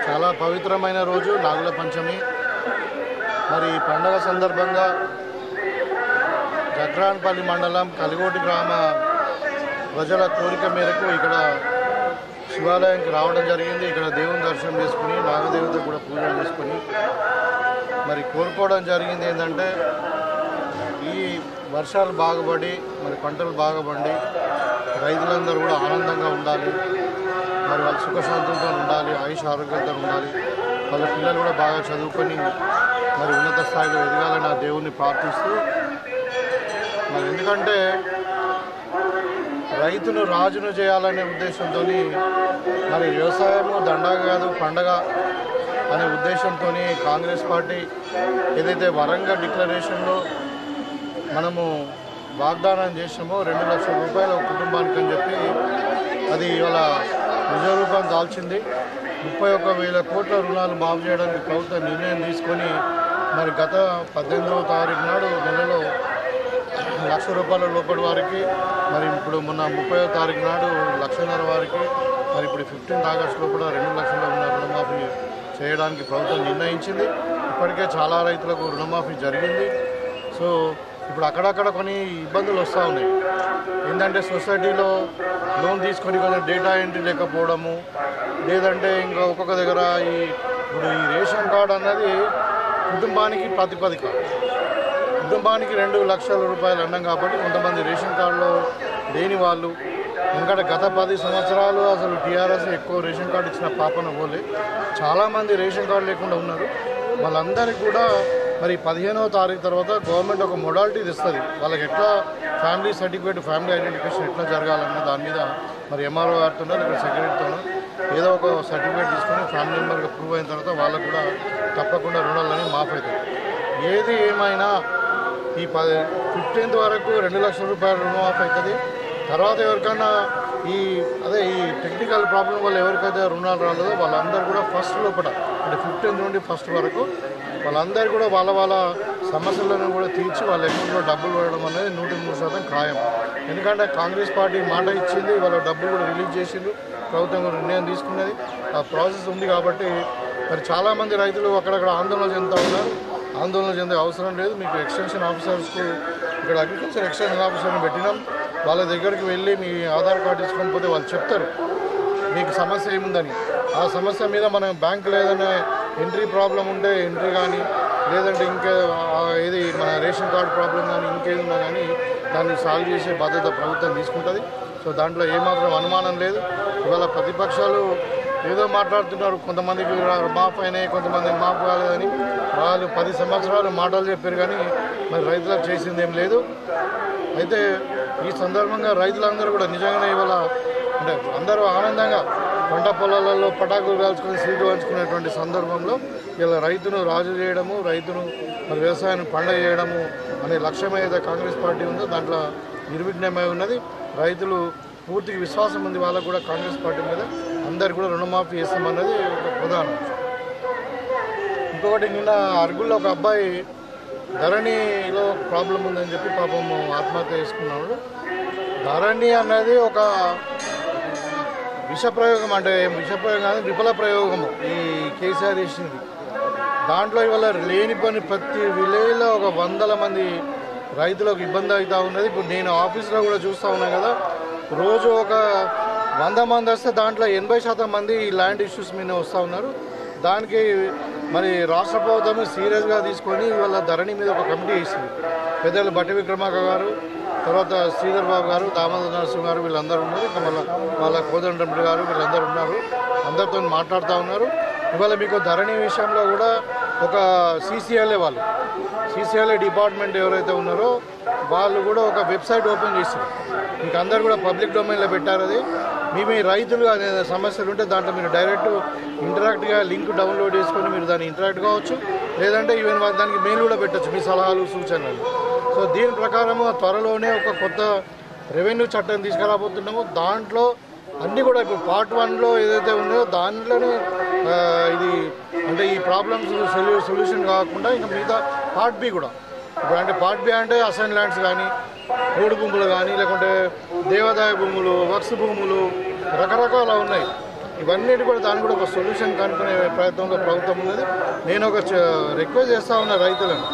చాలా పవిత్రమైన రోజు నాగుల పంచమి. మరి ఈ పండుగ సందర్భంగా జక్రాన్పల్లి మండలం కలిగోటి గ్రామ ప్రజల కోరిక మేరకు ఇక్కడ శివాలయానికి రావడం జరిగింది. ఇక్కడ దేవుని దర్శనం చేసుకుని నాగదేవత కూడా పూజలు చేసుకుని మరి కోరుకోవడం జరిగింది ఏంటంటే ఈ వర్షాలు బాగుపడి మరి పంటలు బాగుపడి రైతులందరూ కూడా ఆనందంగా ఉండాలి, మరి వాళ్ళు సుఖశాంతులతో ఉండాలి, ఆయుష ఆరోగ్యంతో ఉండాలి, వాళ్ళ పిల్లలు కూడా బాగా చదువుకొని మరి ఉన్నత స్థాయిలో ఎదగాలని ఆ దేవుణ్ణి ప్రార్థిస్తూ మరి ఎందుకంటే రైతును రాజును చేయాలనే ఉద్దేశంతో మరి వ్యవసాయము దండగ కాదు పండగ అనే ఉద్దేశంతో కాంగ్రెస్ పార్టీ ఏదైతే వరంగల్ డిక్లరేషన్లో మనము వాగ్దానం చేసామో 2 లక్షల రూపాయలు కుటుంబానికి అని చెప్పి అది ఇవాళ నిజ రూపం దాల్చింది. 31,000 కోట్ల రుణాలు మాఫ్ చేయడానికి ప్రభుత్వం నిర్ణయం తీసుకొని మరి గత 18వ తారీఖు నాడు నెలలో ₹1,00,000 లోపల వారికి, మరి ఇప్పుడు మొన్న 30వ తారీఖు నాడు 1,50,000 వారికి, మరి ఇప్పుడు 15 ఆగస్టు లోపల 2 లక్షల రుణమాఫీ చేయడానికి ప్రభుత్వం నిర్ణయించింది. ఇప్పటికే చాలా రైతులకు రుణమాఫీ జరిగింది. సో ఇప్పుడు అక్కడక్కడ కొన్ని ఇబ్బందులు వస్తూ ఉన్నాయి. ఏంటంటే సొసైటీలో లోన్ తీసుకొని కొంచెం డేటా ఎంట్రీ లేకపోవడము, లేదంటే ఇంకా ఒక్కొక్క దగ్గర ఇప్పుడు ఈ రేషన్ కార్డు అన్నది కుటుంబానికి ప్రాతిపదిక. కుటుంబానికి 2 లక్షల రూపాయలు అన్నాం కాబట్టి కొంతమంది రేషన్ కార్డులో లేని వాళ్ళు, ఎందుకంటే గత 10 సంవత్సరాలు అసలు టీఆర్ఎస్ ఎక్కువ రేషన్ కార్డు ఇచ్చిన పాపన పోలే, చాలామంది రేషన్ కార్డు లేకుండా ఉన్నారు. వాళ్ళందరికీ కూడా మరి 15వ తారీఖు తర్వాత గవర్నమెంట్ ఒక మొడాలిటీ ఇస్తుంది. వాళ్ళకి ఎట్లా ఫ్యామిలీ సర్టిఫికేట్, ఫ్యామిలీ ఐడెంటిఫికేషన్ ఎట్లా జరగాలన్న దాని మీద మరి ఎంఆర్ఓ గారితోనో ఇక్కడ సెక్రటరీతోనో ఏదో ఒక సర్టిఫికేట్ తీసుకొని ఫ్యామిలీ మెంబర్గా ప్రూవ్ అయిన తర్వాత వాళ్ళకు కూడా తప్పకుండా రుణాలని మాఫ్ అవుతాయి. ఏది ఏమైనా ఈ 15th వరకు 2 లక్షల రూపాయలు రుణమాఫీ అవుతుంది. తర్వాత ఎవరికైనా ఈ టెక్నికల్ ప్రాబ్లం వల్ల ఎవరికైతే రుణాలు రాలేదో వాళ్ళందరూ కూడా ఫస్ట్ లోపల, అంటే 15th నుండి 1st వరకు వాళ్ళందరూ కూడా వాళ్ళ సమస్యలను కూడా తీర్చి వాళ్ళ అకౌంట్లో డబ్బులు పడడం అనేది 103% ఖాయం. ఎందుకంటే కాంగ్రెస్ పార్టీ మాట ఇచ్చింది, వాళ్ళ డబ్బులు కూడా రిలీజ్ చేసిండ్రు, ప్రభుత్వం కూడా నిర్ణయం తీసుకున్నది, ఆ ప్రాసెస్ ఉంది. కాబట్టి మరి చాలామంది రైతులు అక్కడక్కడ ఆందోళన చెందుతూ ఉన్నారు. ఆందోళన చెందే అవసరం లేదు. మీకు ఎక్స్టెన్షన్ ఆఫీసర్స్కు ఇక్కడ అగ్రికల్చర్ ఎక్స్టెన్షన్ ఆఫీసర్ని పెట్టినాం. వాళ్ళ దగ్గరికి వెళ్ళి మీ ఆధార్ కార్డు తీసుకొని పోతే వాళ్ళు చెప్తారు మీకు సమస్య ఏముందని. ఆ సమస్య మీద మనం బ్యాంకులో ఏదైనా ఎంట్రీ ప్రాబ్లం ఉంటే ఎంట్రీ కానీ, లేదంటే ఇంకా ఏది మన రేషన్ కార్డు ప్రాబ్లం కానీ ఇంకేది ఉన్నా కానీ దాన్ని సాల్వ్ చేసే బాధ్యత ప్రభుత్వం తీసుకుంటుంది. సో దాంట్లో ఏమాత్రం అనుమానం లేదు. ఇవాళ ప్రతిపక్షాలు ఏదో మాట్లాడుతున్నారు, కొంతమందికి మాఫ్ అయినాయి, కొంతమందికి మాఫ్ కాలేదని. వాళ్ళు 10 సంవత్సరాలు మాటలు చెప్పారు కానీ మరి రైతులకు చేసింది ఏం లేదు. అయితే ఈ సందర్భంగా రైతులందరూ కూడా నిజంగానే ఇవాళ అంటే అందరూ ఆనందంగా పంట పొలాలలో పటాకులు కాల్చుకొని స్వీటు పంచుకునేటువంటి సందర్భంలో ఇలా రైతును రాజు చేయడము, రైతును మరి వ్యవసాయాన్ని పండగ చేయడము అనే లక్ష్యం ఏదైతే కాంగ్రెస్ పార్టీ ఉందో దాంట్లో నిర్విఘ్నమై ఉన్నది. రైతులు పూర్తిగా విశ్వాసం ఉంది వాళ్ళకు కూడా కాంగ్రెస్ పార్టీ మీద. అందరు కూడా రుణమాఫీ చేస్తామన్నది ఒక ప్రధానం. ఇంకొకటి, నిన్న అరుగుల్లో ఒక అబ్బాయి ధరణిలో ప్రాబ్లం ఉందని చెప్పి పాపం ఆత్మహత్య చేసుకున్నాడు. ధరణి అన్నది ఒక విషప్రయోగం, అంటే విషప్రయోగం కాదు, విఫల ప్రయోగము ఈ కేసీఆర్ చేసింది. దాంట్లో ఇవాళ లేని పని ప్రతి విలేజ్లో ఒక 100 మంది రైతులకు ఇబ్బంది అవుతూ ఉన్నది. ఇప్పుడు నేను ఆఫీస్లో కూడా చూస్తూ ఉన్నాను కదా, రోజు ఒక 100 మంది వస్తే దాంట్లో 80% మంది ఈ ల్యాండ్ ఇష్యూస్ మీద వస్తూ ఉన్నారు. దానికి మరి రాష్ట్ర ప్రభుత్వం సీరియస్గా తీసుకొని ఇవాళ ధరణి మీద ఒక కమిటీ వేసింది. పెద్దలు బట్టి విక్రమార్క గారు, తర్వాత శ్రీధర్ బాబు గారు, దామోదర్ నరసింహ గారు వీళ్ళందరూ ఉన్నారు. ఇంకా వాళ్ళ కోదండరెడ్డి గారు వీళ్ళందరూ ఉన్నారు. అందరితో మాట్లాడుతూ ఉన్నారు. ఇవాళ మీకు ధరణి విషయంలో కూడా ఒక సీసీఎల్ఏ డిపార్ట్మెంట్ ఎవరైతే ఉన్నారో వాళ్ళు కూడా ఒక వెబ్సైట్ ఓపెన్ చేశారు. మీకు అందరు కూడా పబ్లిక్ డొమైన్లో పెట్టారు. అది మీ రైతులు అనే సమస్యలు ఉంటే దాంట్లో మీరు డైరెక్ట్ ఇంటరాక్ట్గా లింక్ డౌన్లోడ్ చేసుకొని మీరు దాన్ని ఇంటరాక్ట్ కావచ్చు, లేదంటే ఈవెన్ దానికి మెయిల్ కూడా పెట్టచ్చు మీ సలహాలు సూచనలు. సో దీని ప్రకారము త్వరలోనే ఒక కొత్త రెవెన్యూ చట్టం తీసుకురాబోతున్నాము. దాంట్లో అన్నీ కూడా ఇప్పుడు పార్ట్ 1లో ఏదైతే ఉన్నాయో దాంట్లోనే ఇది అంటే ఈ ప్రాబ్లమ్స్ సొల్యూషన్ కాకుండా ఇంకా మిగతా పార్ట్ బి కూడా ఇప్పుడు అంటే పార్ట్ బి అంటే అసైన్ ల్యాండ్స్ కానీ, మూడు భూములు కానీ, లేకుంటే దేవాదాయ భూములు, వక్స్ భూములు రకరకాల ఉన్నాయి. ఇవన్నిటి కూడా దానికి కూడా ఒక సొల్యూషన్ కనుక్కునే ప్రయత్నంలో ప్రభుత్వం ఉన్నది. నేను ఒక రిక్వెస్ట్ చేస్తూ ఉన్నా రైతులను,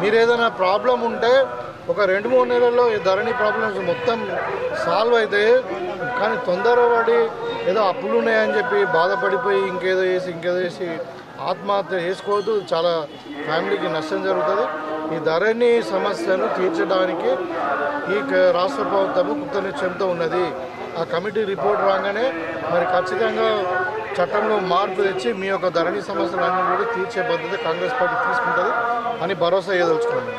మీరు ఏదైనా ప్రాబ్లం ఉంటే ఒక 2-3 నెలల్లో ఈ ధరణి ప్రాబ్లమ్స్ మొత్తం సాల్వ్ అయితే, కానీ తొందరపడి ఏదో అప్పులు ఉన్నాయని చెప్పి బాధపడిపోయి ఇంకేదో చేసి ఆత్మహత్య చేసుకోవద్దు. చాలా ఫ్యామిలీకి నష్టం జరుగుతుంది. ఈ ధరణి సమస్యను తీర్చడానికి ఈ రాష్ట్ర ప్రభుత్వము కృత నిశ్చయంతో ఉన్నది. ఆ కమిటీ రిపోర్ట్ రాగానే మరి ఖచ్చితంగా చట్టంలో మార్పు తెచ్చి మీ యొక్క ధరణి సమస్యలన్నీ కూడా తీర్చే పద్ధతి కాంగ్రెస్ పార్టీ తీసుకుంటుంది అని భరోసా ఇవ్వదలుచుకున్నాను.